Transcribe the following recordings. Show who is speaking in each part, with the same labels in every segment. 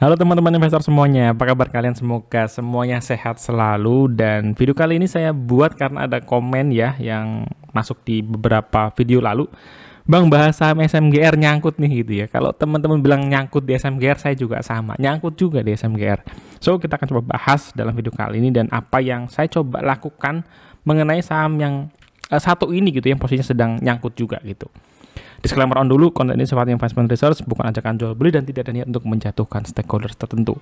Speaker 1: Halo teman-teman investor semuanya, apa kabar kalian? Semoga semuanya sehat selalu. Dan video kali ini saya buat karena ada komen ya yang masuk di beberapa video lalu. Bang, bahas saham SMGR nyangkut nih gitu ya. Kalau teman-teman bilang nyangkut di SMGR, saya juga sama, nyangkut juga di SMGR. So kita akan coba bahas dalam video kali ini dan apa yang saya coba lakukan mengenai saham yang satu ini gitu, yang posisinya sedang nyangkut juga gitu. Disclaimer on dulu, konten ini sifatnya investment research, bukan ajakan jual beli dan tidak ada niat untuk menjatuhkan stakeholders tertentu.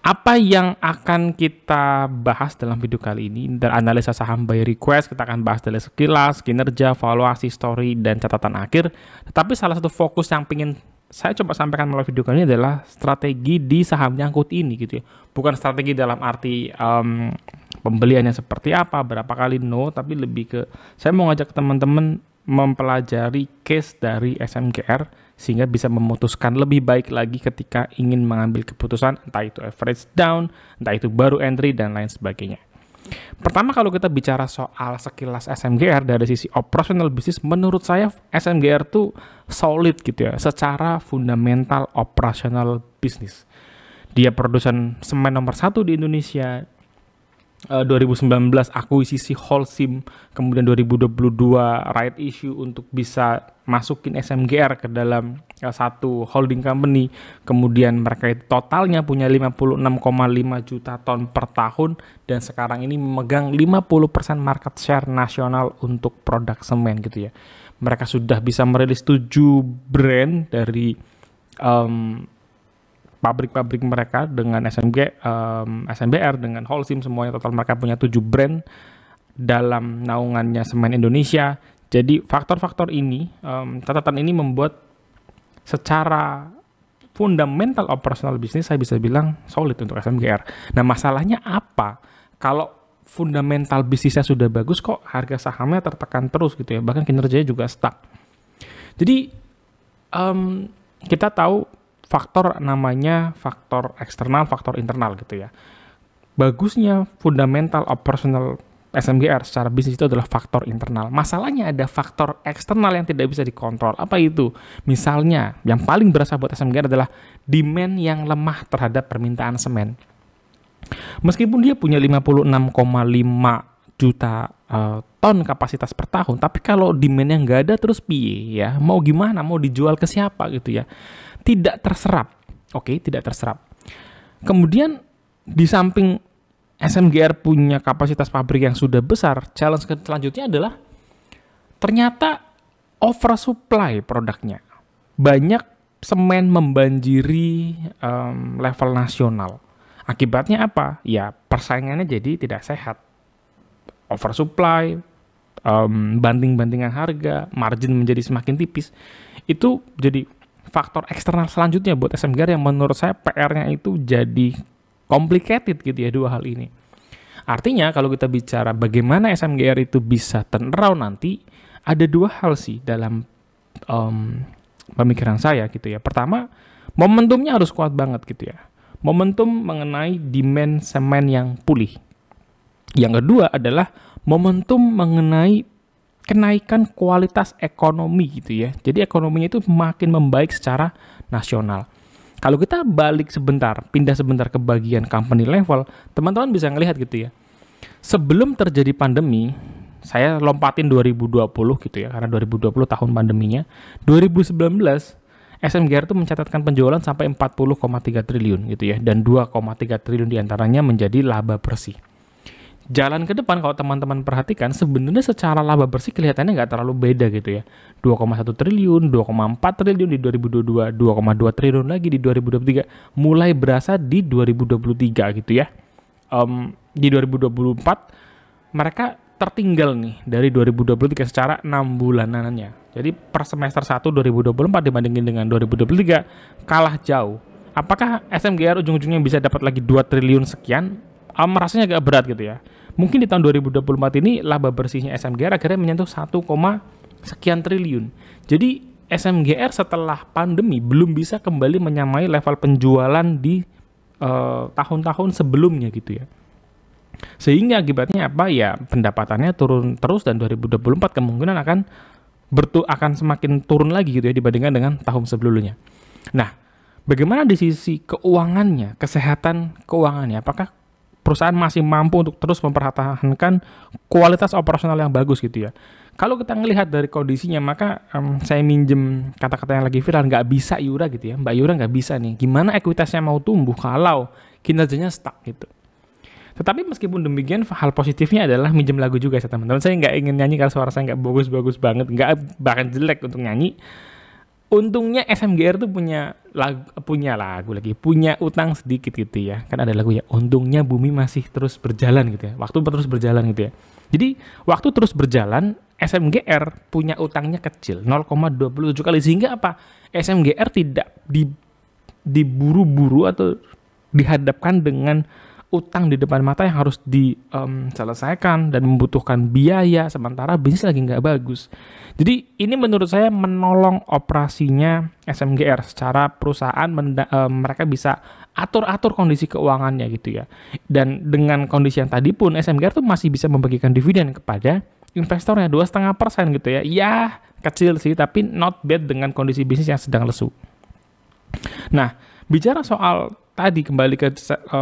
Speaker 1: Apa yang akan kita bahas dalam video kali ini dan analisa saham by request, kita akan bahas dari sekilas, kinerja, valuasi, story, dan catatan akhir. Tetapi salah satu fokus yang ingin saya coba sampaikan melalui video kali ini adalah strategi di saham nyangkut ini gitu ya. Bukan strategi dalam arti pembeliannya seperti apa, berapa kali, no, tapi lebih ke saya mau ngajak teman-teman mempelajari case dari SMGR sehingga bisa memutuskan lebih baik lagi ketika ingin mengambil keputusan, entah itu average down, entah itu baru entry, dan lain sebagainya. Pertama, kalau kita bicara soal sekilas SMGR dari sisi operational bisnis, menurut saya SMGR tuh solid gitu ya, secara fundamental operational bisnis. Dia produsen semen nomor 1 di Indonesia, 2019 akuisisi Holcim, kemudian 2022 right issue untuk bisa masukin SMGR ke dalam satu holding company, kemudian mereka totalnya punya 56,5 juta ton per tahun dan sekarang ini memegang 50% market share nasional untuk produk semen gitu ya. Mereka sudah bisa merilis 7 brand dari pabrik-pabrik mereka dengan SMBR, dengan Holcim, semuanya total mereka punya 7 brand dalam naungannya semen Indonesia. Jadi faktor-faktor ini, catatan ini membuat secara fundamental operasional bisnis saya bisa bilang solid untuk SMGR. Nah, masalahnya apa? Kalau fundamental bisnisnya sudah bagus kok harga sahamnya tertekan terus gitu ya, bahkan kinerjanya juga stuck. Jadi kita tahu faktor namanya faktor eksternal, faktor internal gitu ya. Bagusnya fundamental operational SMGR secara bisnis itu adalah faktor internal. Masalahnya ada faktor eksternal yang tidak bisa dikontrol. Apa itu? Misalnya, yang paling berasa buat SMGR adalah demand yang lemah terhadap permintaan semen. Meskipun dia punya 56,5 juta ton kapasitas per tahun, tapi kalau demandnya nggak ada terus piye ya? Mau gimana? Mau dijual ke siapa gitu ya? Tidak terserap. Oke, tidak terserap. Kemudian di samping SMGR punya kapasitas pabrik yang sudah besar, challenge selanjutnya adalah ternyata oversupply produknya. Banyak semen membanjiri level nasional. Akibatnya apa? Ya, persaingannya jadi tidak sehat. Oversupply, banting-bantingan harga, margin menjadi semakin tipis. Itu jadi faktor eksternal selanjutnya buat SMGR yang menurut saya PR-nya itu jadi complicated gitu ya, dua hal ini. Artinya kalau kita bicara bagaimana SMGR itu bisa turn around nanti, ada dua hal sih dalam pemikiran saya gitu ya. Pertama, momentumnya harus kuat banget gitu ya. Momentum mengenai demand semen yang pulih. Yang kedua adalah momentum mengenai kenaikan kualitas ekonomi gitu ya. Jadi ekonominya itu makin membaik secara nasional. Kalau kita balik sebentar, pindah sebentar ke bagian company level, teman-teman bisa ngelihat gitu ya. Sebelum terjadi pandemi, saya lompatin 2020 gitu ya, karena 2020 tahun pandeminya. 2019 SMGR itu mencatatkan penjualan sampai 40,3 triliun gitu ya, dan 2,3 triliun diantaranya menjadi laba bersih. Jalan ke depan kalau teman-teman perhatikan sebenarnya secara laba bersih kelihatannya nggak terlalu beda gitu ya. 2,1 triliun, 2,4 triliun di 2022, 2,2 triliun lagi di 2023, mulai berasa di 2023 gitu ya. Di 2024 mereka tertinggal nih dari 2023 secara 6 bulanannya. Jadi per semester 1 2024 dibandingin dengan 2023 kalah jauh. Apakah SMGR ujung-ujungnya bisa dapat lagi 2 triliun sekian? Rasanya agak berat gitu ya. Mungkin di tahun 2024 ini laba bersihnya SMGR akhirnya menyentuh 1, sekian triliun. Jadi SMGR setelah pandemi belum bisa kembali menyamai level penjualan di tahun-tahun sebelumnya gitu ya. Sehingga akibatnya apa ya, pendapatannya turun terus dan 2024 kemungkinan akan semakin turun lagi gitu ya dibandingkan dengan tahun sebelumnya. Nah, Bagaimana di sisi keuangannya, kesehatan keuangannya? Apakah perusahaan masih mampu untuk terus mempertahankan kualitas operasional yang bagus gitu ya? Kalau kita ngelihat dari kondisinya, maka saya minjem kata-kata yang lagi viral, nggak bisa Yura gitu ya. Mbak Yura nggak bisa nih. Gimana ekuitasnya mau tumbuh kalau kinerjanya stuck gitu? Tetapi meskipun demikian, hal positifnya adalah minjem lagu juga ya teman-teman. Saya nggak ingin nyanyi karena suara saya nggak bagus-bagus banget, nggak bahkan jelek untuk nyanyi. Untungnya SMGR tuh punya utang sedikit gitu ya. Kan ada lagu ya, untungnya bumi masih terus berjalan gitu ya. Waktu terus berjalan gitu ya. Jadi waktu terus berjalan, SMGR punya utangnya kecil, 0,27 kali. Sehingga apa? SMGR tidak diburu-buru atau dihadapkan dengan utang di depan mata yang harus diselesaikan dan membutuhkan biaya, sementara bisnis lagi nggak bagus. Jadi ini menurut saya menolong operasinya SMGR secara perusahaan, mereka bisa atur-atur kondisi keuangannya gitu ya. Dan dengan kondisi yang tadi pun SMGR tuh masih bisa membagikan dividen kepada investornya 2,5% gitu ya. Ya kecil sih, tapi not bad dengan kondisi bisnis yang sedang lesu. Nah, bicara soal tadi kembali ke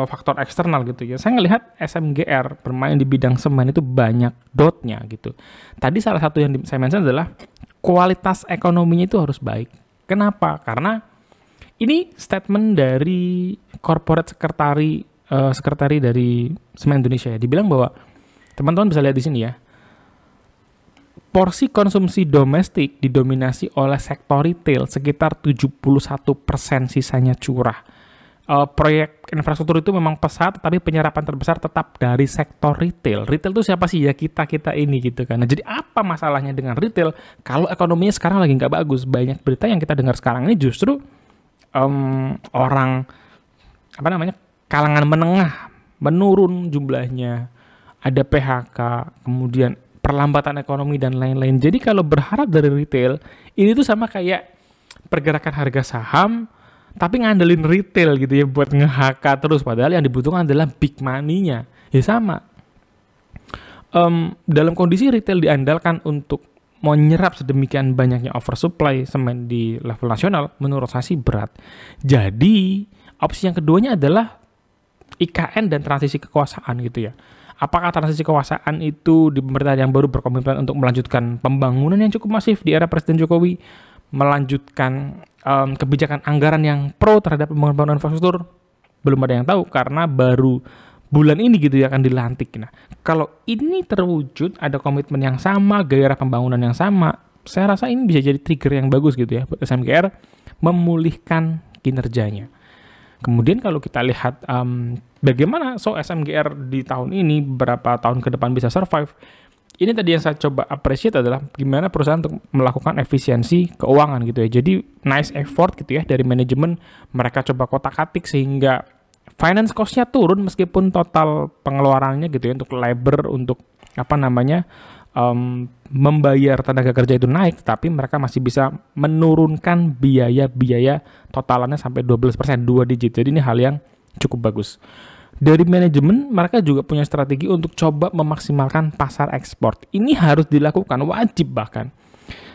Speaker 1: faktor eksternal gitu ya. Saya ngelihat SMGR bermain di bidang semen itu banyak dotnya gitu. Tadi salah satu yang saya mention adalah kualitas ekonominya itu harus baik. Kenapa? Karena ini statement dari corporate sekretari dari Semen Indonesia ya. Dibilang bahwa teman-teman bisa lihat di sini ya. Porsi konsumsi domestik didominasi oleh sektor retail sekitar 71%, sisanya curah. Proyek infrastruktur itu memang pesat, tapi penyerapan terbesar tetap dari sektor retail. Retail itu siapa sih? Ya kita ini gitu kan. Nah, jadi apa masalahnya dengan retail kalau ekonominya sekarang lagi nggak bagus? Banyak berita yang kita dengar sekarang ini justru orang kalangan menengah menurun jumlahnya, ada PHK, kemudian perlambatan ekonomi dan lain-lain. Jadi kalau berharap dari retail, ini tuh sama kayak pergerakan harga saham tapi ngandelin retail gitu ya buat nge-HK terus, padahal yang dibutuhkan adalah big money-nya. Ya sama. Dalam kondisi retail diandalkan untuk menyerap sedemikian banyaknya oversupply semen di level nasional, menurut saya sih berat. Jadi, opsi yang keduanya adalah IKN dan transisi kekuasaan gitu ya. Apakah transisi kekuasaan itu di pemerintahan yang baru berkomitmen untuk melanjutkan pembangunan yang cukup masif di era Presiden Jokowi, melanjutkan kebijakan anggaran yang pro terhadap pembangunan infrastruktur? Belum ada yang tahu karena baru bulan ini gitu ya akan dilantik. Nah, kalau ini terwujud, ada komitmen yang sama, gairah pembangunan yang sama, saya rasa ini bisa jadi trigger yang bagus gitu ya buat SMGR memulihkan kinerjanya. Kemudian kalau kita lihat bagaimana SMGR di tahun ini, berapa tahun ke depan bisa survive, ini tadi yang saya coba appreciate adalah gimana perusahaan untuk melakukan efisiensi keuangan gitu ya. Jadi nice effort gitu ya dari manajemen, mereka coba kotak-katik sehingga finance cost-nya turun meskipun total pengeluarannya gitu ya untuk labor, untuk membayar tenaga kerja itu naik, tapi mereka masih bisa menurunkan biaya totalannya sampai 12%, 2 digit. Jadi ini hal yang cukup bagus. Dari manajemen, mereka juga punya strategi untuk coba memaksimalkan pasar ekspor. Ini harus dilakukan, wajib bahkan.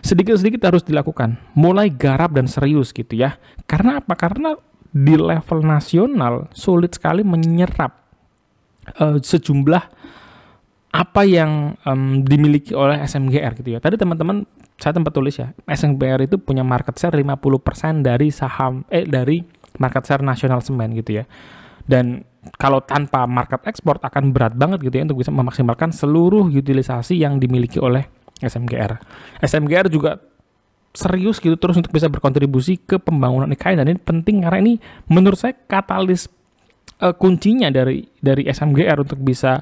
Speaker 1: Sedikit-sedikit harus dilakukan, mulai garap dan serius gitu ya. Karena apa? Karena di level nasional sulit sekali menyerap sejumlah apa yang dimiliki oleh SMGR gitu ya. Tadi teman-teman, saya tempat tulis ya, SMGR itu punya market share 50% dari dari market share nasional semen gitu ya. Dan kalau tanpa market ekspor akan berat banget gitu ya untuk bisa memaksimalkan seluruh utilisasi yang dimiliki oleh SMGR. SMGR juga serius gitu terus untuk bisa berkontribusi ke pembangunan IKN, dan ini penting karena ini menurut saya katalis kuncinya dari SMGR untuk bisa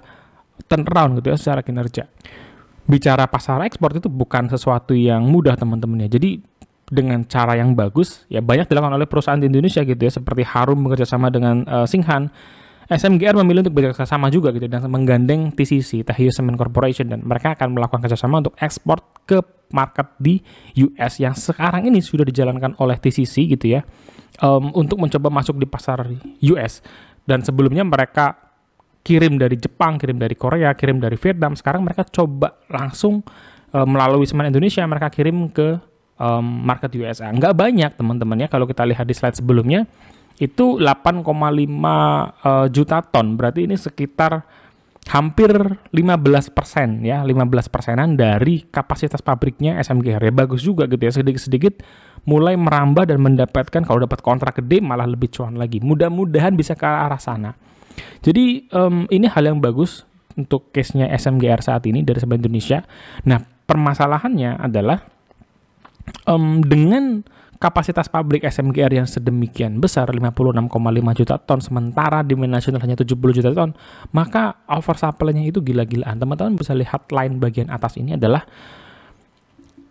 Speaker 1: turn around gitu ya secara kinerja. Bicara pasar ekspor itu bukan sesuatu yang mudah teman-teman ya. Jadi dengan cara yang bagus ya banyak dilakukan oleh perusahaan di Indonesia gitu ya, seperti Harum bekerjasama dengan Singhan. SMGR memilih untuk bekerjasama juga gitu dan menggandeng TCC, Tahiyu Cement Corporation, dan mereka akan melakukan kerjasama untuk ekspor ke market di US yang sekarang ini sudah dijalankan oleh TCC gitu ya, untuk mencoba masuk di pasar US. Dan sebelumnya mereka kirim dari Jepang, kirim dari Korea, kirim dari Vietnam. Sekarang mereka coba langsung melalui Semen Indonesia mereka kirim ke market USA. Nggak banyak teman-teman ya, kalau kita lihat di slide sebelumnya itu 8,5 juta ton, berarti ini sekitar hampir 15% ya, 15%-an dari kapasitas pabriknya SMGR. Ya bagus juga gitu ya, sedikit-sedikit mulai merambah dan mendapatkan, kalau dapat kontrak gede malah lebih cuan lagi. Mudah-mudahan bisa ke arah sana. Jadi ini hal yang bagus untuk case-nya SMGR saat ini dari sebelah Indonesia. Nah, permasalahannya adalah dengan kapasitas pabrik SMGR yang sedemikian besar, 56,5 juta ton, sementara demand nasional hanya 70 juta ton, maka oversupply-nya itu gila-gilaan. Teman-teman bisa lihat line bagian atas ini adalah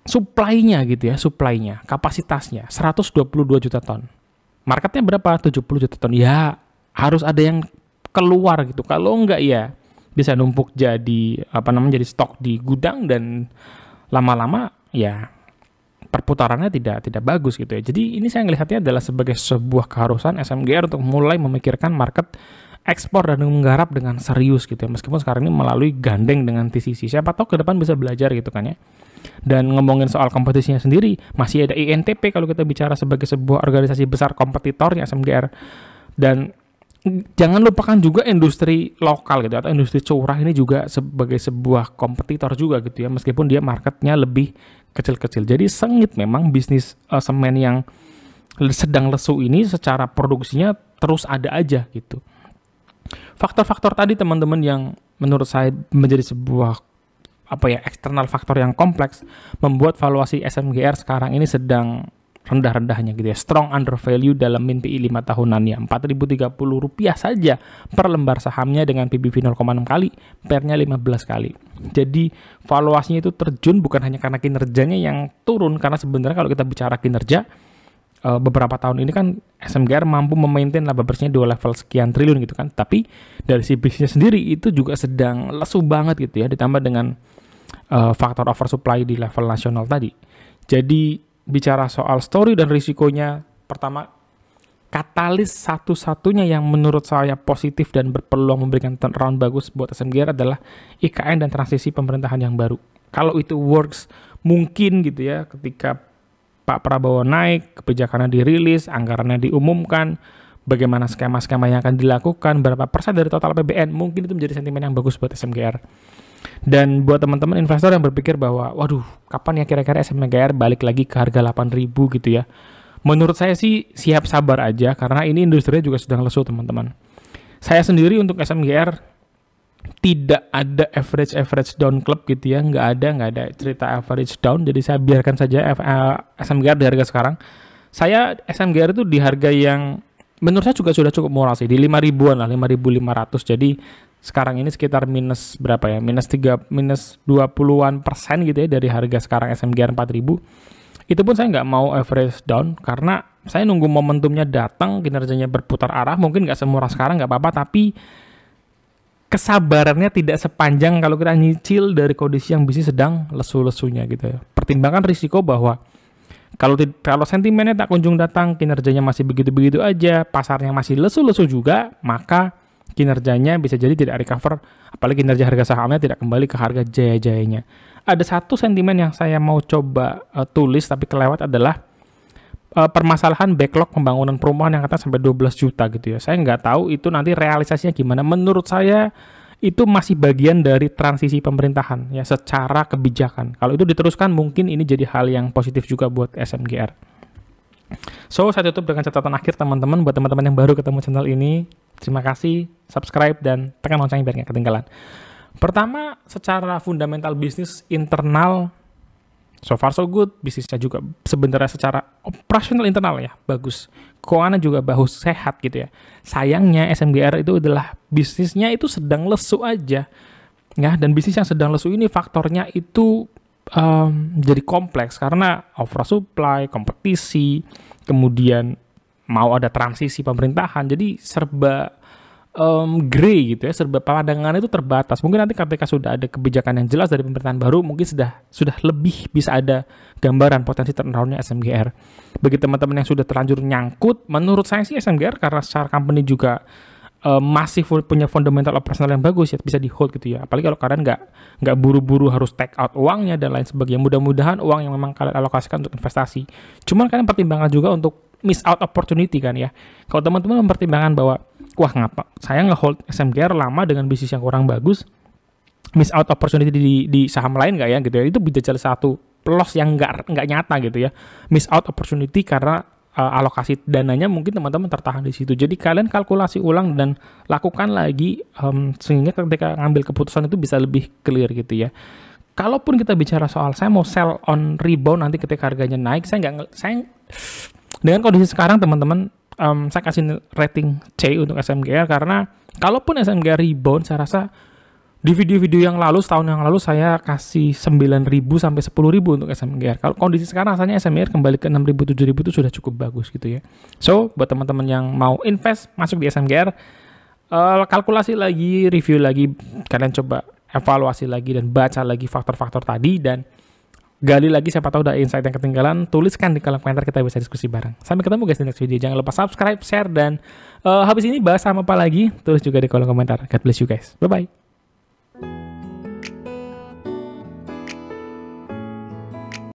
Speaker 1: supply-nya gitu ya, supply-nya, kapasitasnya 122 juta ton. Marketnya berapa? 70 juta ton. Ya, harus ada yang keluar gitu. Kalau enggak ya bisa numpuk jadi jadi stok di gudang, dan lama-lama ya perputarannya tidak bagus gitu ya. Jadi ini saya melihatnya adalah sebagai sebuah keharusan SMGR untuk mulai memikirkan market ekspor dan menggarap dengan serius gitu ya. Meskipun sekarang ini melalui gandeng dengan TCC. Siapa tahu ke depan bisa belajar gitu kan ya. Dan ngomongin soal kompetisinya sendiri, masih ada INTP kalau kita bicara sebagai sebuah organisasi besar kompetitornya SMGR. Dan jangan lupakan juga industri lokal gitu, atau industri curah ini juga sebagai sebuah kompetitor juga gitu ya, meskipun dia marketnya lebih kecil-kecil. Jadi sengit memang bisnis semen yang sedang lesu ini, secara produksinya terus ada aja gitu. Faktor-faktor tadi teman-teman yang menurut saya menjadi sebuah eksternal faktor yang kompleks, membuat valuasi SMGR sekarang ini sedang rendah-rendahnya gitu ya. Strong undervalue dalam min PI 5 tahunannya, Rp4.030 saja per lembar sahamnya dengan PBV 0,6 kali, PER-nya 15 kali. Jadi valuasinya itu terjun bukan hanya karena kinerjanya yang turun, karena sebenarnya kalau kita bicara kinerja, beberapa tahun ini kan SMGR mampu memaintain laba bersihnya di level sekian triliun gitu kan. Tapi dari si bisnisnya sendiri itu juga sedang lesu banget gitu ya, ditambah dengan faktor oversupply di level nasional tadi. Jadi bicara soal story dan risikonya, pertama, katalis satu-satunya yang menurut saya positif dan berpeluang memberikan turnaround bagus buat SMGR adalah IKN dan transisi pemerintahan yang baru. Kalau itu works, mungkin gitu ya, ketika Pak Prabowo naik, kebijakannya dirilis, anggarannya diumumkan, bagaimana skema-skema yang akan dilakukan, berapa persen dari total APBN, mungkin itu menjadi sentimen yang bagus buat SMGR. Dan buat teman-teman investor yang berpikir bahwa, waduh, kapan ya kira-kira SMGR balik lagi ke harga 8.000 gitu ya. Menurut saya sih siap sabar aja, karena ini industrinya juga sedang lesu teman-teman. Saya sendiri untuk SMGR tidak ada average down club gitu ya, nggak ada cerita average down, jadi saya biarkan saja SMGR di harga sekarang. Saya SMGR itu di harga yang menurut saya juga sudah cukup murah sih, di 5.000-an lah, 5.500. Jadi sekarang ini sekitar minus berapa ya, minus 20-an% gitu ya dari harga sekarang SMGR 4.000. Itu pun saya nggak mau average down, karena saya nunggu momentumnya datang, kinerjanya berputar arah. Mungkin nggak semurah sekarang, nggak apa-apa, tapi kesabarannya tidak sepanjang kalau kita nyicil dari kondisi yang bisnis sedang lesu-lesunya gitu ya. Pertimbangkan risiko bahwa kalau sentimennya tak kunjung datang, kinerjanya masih begitu-begitu aja, pasarnya masih lesu-lesu juga, maka kinerjanya bisa jadi tidak recover, apalagi kinerja harga sahamnya tidak kembali ke harga jaya-jayanya. Ada satu sentimen yang saya mau coba tulis tapi kelewat adalah permasalahan backlog pembangunan perumahan yang katanya sampai 12 juta gitu ya. Saya nggak tahu itu nanti realisasinya gimana. Menurut saya itu masih bagian dari transisi pemerintahan ya, secara kebijakan. Kalau itu diteruskan mungkin ini jadi hal yang positif juga buat SMGR. So, saya tutup dengan catatan akhir teman-teman. Buat teman-teman yang baru ketemu channel ini, terima kasih, subscribe, dan tekan loncengnya biar nggak ketinggalan. Pertama, secara fundamental bisnis internal, so far so good. Bisnisnya juga sebenarnya secara operasional internal ya, bagus. Keuangannya juga bagus, sehat gitu ya. Sayangnya SMGR itu adalah bisnisnya itu sedang lesu aja. Ya, dan bisnis yang sedang lesu ini faktornya itu jadi kompleks karena oversupply, kompetisi, kemudian mau ada transisi pemerintahan, jadi serba grey gitu ya, serba pandangan itu terbatas. Mungkin nanti ketika sudah ada kebijakan yang jelas dari pemerintahan baru, mungkin sudah lebih bisa ada gambaran potensi turnaround-nya SMGR. Bagi teman-teman yang sudah terlanjur nyangkut, menurut saya sih SMGR karena secara company juga masih punya fundamental operasional yang bagus ya bisa di hold gitu ya. Apalagi kalau kalian nggak buru-buru harus take out uangnya dan lain sebagainya. Mudah-mudahan uang yang memang kalian alokasikan untuk investasi. Cuman kalian pertimbangkan juga untuk miss out opportunity kan ya. Kalau teman-teman mempertimbangkan bahwa wah ngapa saya nge-hold SMGR lama dengan bisnis yang kurang bagus, miss out opportunity di saham lain nggak ya gitu ya. Itu bisa jadi satu loss yang nggak nyata gitu ya. Miss out opportunity karena alokasi dananya mungkin teman-teman tertahan di situ. Jadi kalian kalkulasi ulang dan lakukan lagi sehingga ketika ngambil keputusan itu bisa lebih clear gitu ya. Kalaupun kita bicara soal saya mau sell on rebound nanti ketika harganya naik, saya dengan kondisi sekarang teman-teman saya kasih rating C untuk SMGR karena kalaupun SMGR rebound saya rasa di video-video yang lalu, setahun yang lalu saya kasih 9.000 sampai 10.000 untuk SMGR. Kalau kondisi sekarang rasanya SMGR kembali ke 6.000, 7.000 itu sudah cukup bagus gitu ya. So, buat teman-teman yang mau invest masuk di SMGR, kalkulasi lagi, review lagi, kalian coba evaluasi lagi dan baca lagi faktor-faktor tadi dan gali lagi siapa tahu ada insight yang ketinggalan, tuliskan di kolom komentar kita bisa diskusi bareng. Sampai ketemu guys di next video. Jangan lupa subscribe, share dan habis ini bahas sama apa lagi, tulis juga di kolom komentar. God bless you guys. Bye-bye.